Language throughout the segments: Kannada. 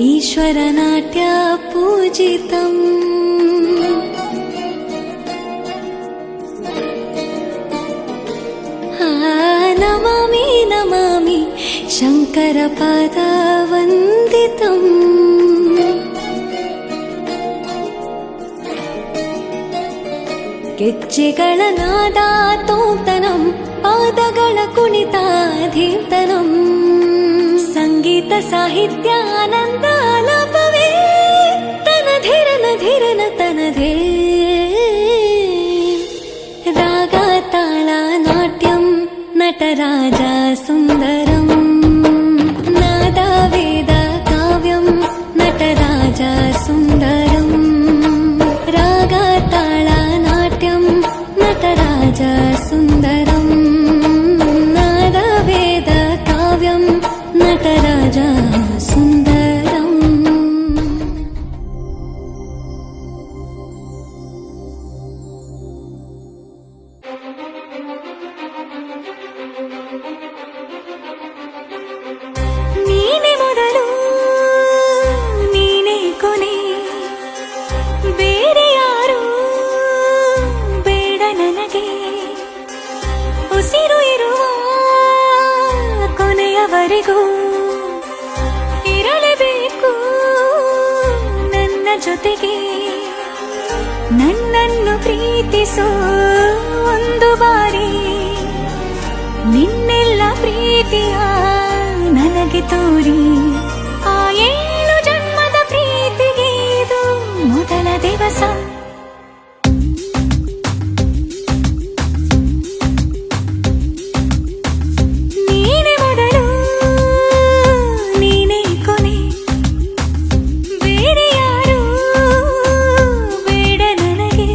ईश्वरनाट्य पूजितम् नमामि नमामि शङ्करपादवन्दितम् ಗೆಜ್ಜೆಗಳ ನಾದ ತೋಂತನಂ ಪಾದಗಳ ಕುಣಿತಾಧೀರ್ತನಂ ಸಂಗೀತ ಸಾಹಿತ್ಯ ಆನಂದ ಆಲಾಪವೇ ತನಧಿರನ ಧಿರನ ತನಧೇ ರಾಗ ತಾಳ ನಾಟ್ಯಂ ನಟರಾಜ ಸುಂದರಂ ನಾದ ವೇದ ಕಾವ್ಯಂ ನಟರಾಜ ಸುಂದರಂ ರಾಗ ತಾಳ ನಾಟ್ಯಂ ನಟರಾಜ ಸುಂದರಂ ನಾದ ವೇದ ಕಾವ್ಯಂ ನಟರಾಜ ಸುಂದರಂ ನೀನೆ ಮೊದಲು ನೀನೆ ಕೊನೆ ಬೇರೆ ಯಾರು ಬೇಡ ನನಗೆ ಉಸಿರು ಇರುವ ಕೊನೆಯವರೆಗೂ ಇರಲೇಬೇಕು ನನ್ನ ಜೊತೆಗೆ ನನ್ನನ್ನು ಪ್ರೀತಿಸೋ ಒಂದು ಬಾರಿ ನಿನ್ನೆಲ್ಲ ಪ್ರೀತಿಯ ನನಗೆ ತೋರಿ ಆ 7 ಜನ್ಮದ ಪ್ರೀತಿಗೆ ಇದು ಮೊದಲ ದಿವಸ ನೀನೆ ಮೊದಲು ನೀನೆ ಕೊನೆ ಬೇರೆ ಯಾರು ಬೇಡ ನನಗೆ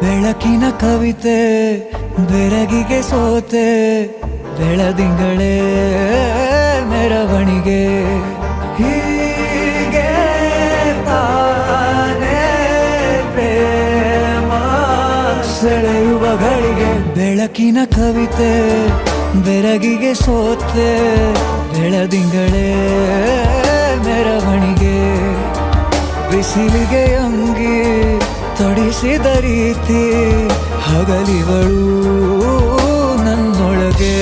ಬೆಳಕಿನ ಕವಿತೆ ಬೆರಗಿಗೆ ಸೋತೆ ಬೆಳದಿಂಗಳೇ ಮೆರವಣಿಗೆ ಹೀಗೆ ತಾನೇ ಪ್ರೇಮ ಸೆಳೆಯುವ ಗಳಿಗೆ ಬೆಳಕಿನ ಕವಿತೆ ಬೆರಗಿಗೆ ಸೋತೆ ಬೆಳದಿಂಗಳೇ ಮೆರವಣಿಗೆ ಬಿಸಿಲಿಗೆ ಅಂಗಿ ತೊಡಿಸಿದ ರೀತಿ ಹಗಲಿಗಳು ನನ್ನೊಳಗೆ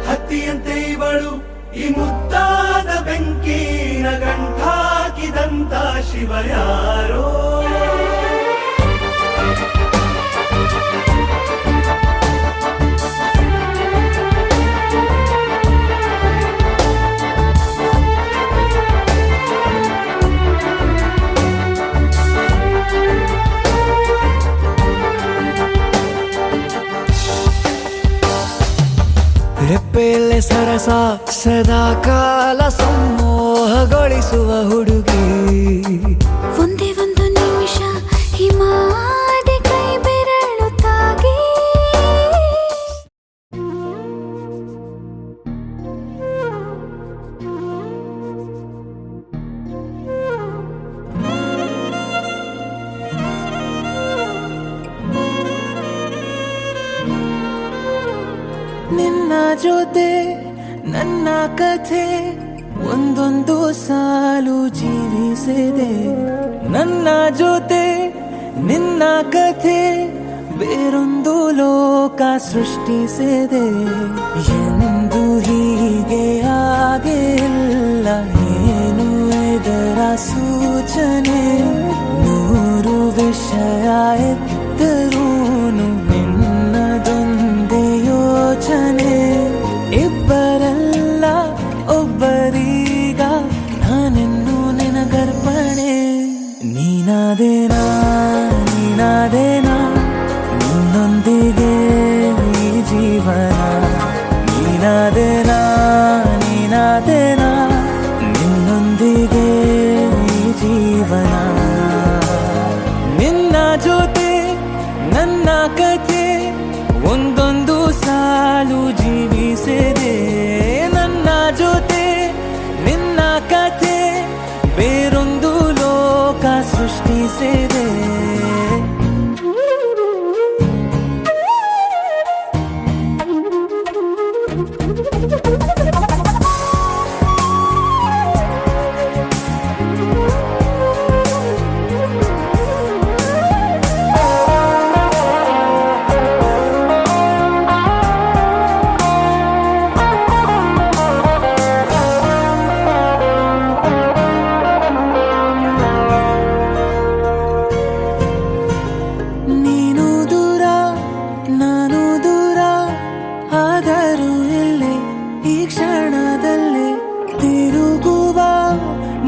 ಹತ್ತಿಯಂತೆ ಇವಳು ಈ ಮುದ್ದಾದ ಬೆಂಕಿನ ಗಂಟಾಕಿದಂತ ಶಿವ ಯಾರೋ ರೆಪ್ಪೆಯಲ್ಲೇ ಸರಸ ಸದಾ ಕಾಲ ಸಂಮೋಹಗೊಳಿಸುವ ಹುಡುಗಿ ಒಂದೇ ಒಂದು ನಿಮಿಷ ಹಿಮಾದಿ ಕೈ ಬೆರಳು ತಾಗಿ ನಿನ್ನ ಜೊತೆ ನನ್ನ ಕಥೆ ಒಂದೊಂದು ಸಾಲು ಜೀವಿಸಿದೆ ನನ್ನ ಜೊತೆ ನಿನ್ನ ಕಥೆ ಬೇರೊಂದು ಲೋಕ ಸೃಷ್ಟಿಸಿದೆ ಎಂದು ಹೀಗೆ ಆಗಿಲ್ಲ ಏನು ಇದರ ಸೂಚನೆ ನೂರು ವಿಷಯ ಆದರೂನು ನಿನ್ನದೊಂದೇ ಯೋಚನೆ. ಇಬ್ಬರಲ್ಲ ಒಬ್ಬರೀಗ ನಾನೆನ್ನು ನಿನಗರ್ಪಣೆ. ನೀನಾದೇನಾ ನೀನಾದೇನಾ ನಿನ್ನೊಂದಿಗೆ ಈ ಜೀವನ. ನೀನಾದೇನಾ ನೀನಾದೇನಾ ನಿನ್ನೊಂದಿಗೆ ಈ ಜೀವನ. ನಿನ್ನ ಜೊತೆ ನನ್ನ ಕಥೆ ಒಂದೊಂದು ಸಾಲು ಜೀವಿಸಿದೆ. ನನ್ನ ಜೊತೆ ನಿನ್ನ ಕಥೆ ಬೇರೊಂದು ಲೋಕ ಸೃಷ್ಟಿಸಿದೆ. ನೀನು ದೂರ ನಾನು ದೂರ ಆದರೂ ಇಲ್ಲೇ ಈ ಕ್ಷಣದಲ್ಲೇ ತಿರುಗುವ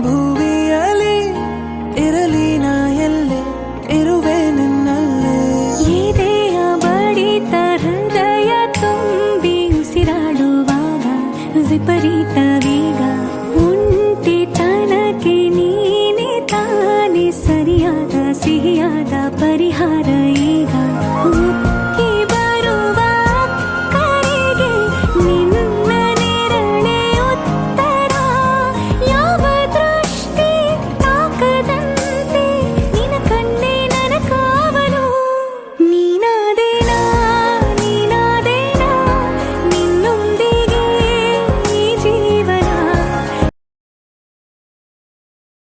ಭುವಿಯಲ್ಲಿ ಇರಲಿ ನಾ ಎಲ್ಲೇ ಇರುವೆ ನಿನ್ನಲ್ಲೇ. ಎದೆಯ ಬಡಿತ ಹೃದಯ ತುಂಬಿ ಉಸಿರಾಡುವಾಗ ವಿಪರೀತವೇ